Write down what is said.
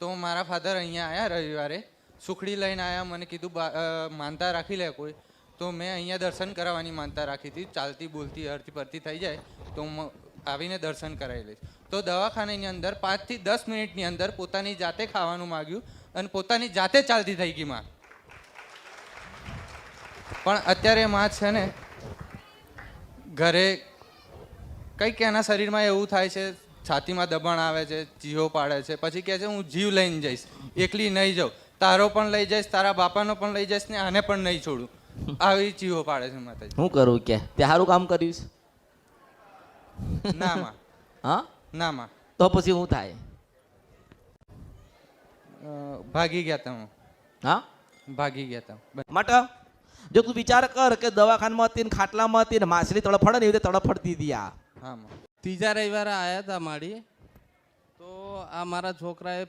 તો મારા ફાધર અહીંયા આવ્યા રવિવારે, સુખડી લઈને આવ્યા. મને કીધું માનતા રાખી લે કોઈ. તો મેં અહીંયા દર્શન કરાવવાની માનતા રાખી હતી. ચાલતી બોલતી હરતી પરતી થઈ જાય તો હું આવીને દર્શન કરાવી લઈશ. તો દવાખાનાની અંદર 5 થી 10 મિનિટની અંદર પોતાની જાતે ખાવાનું માગ્યું અને પોતાની જાતે ચાલતી થઈ ગઈ માં. પણ અત્યારે માં છે ને ઘરે કંઈક એના શરીરમાં એવું થાય છે, છાતીમાં દબાણ આવે છે, જીવો પાડે છે. પછી કહે છે હું જીવ લઈને જઈશ, એકલી નહીં જાઉં, તારો પણ લઈ જઈશ, તારા બાપાનો પણ લઈ જઈશ ને આને પણ નહીં છોડું. આવી જીવો પાડે છે માતાજી. શું કરું કે તે સારું કામ કર્યું છે? ના માં. હા ના માં. તો પછી શું થાય? ભાગી ગયા તમે. હા ભાગી ગયા તમે. માટે જો તું વિચાર કર કે દવાખાનામાં હતી ને ખાટલામાં હતી ને માછલી તડફડે ને એવી રીતે તડફડતી હતી આ. હા માં. ત્રીજા રવિવારે આવ્યા હતા મારી, તો આ મારા છોકરાએ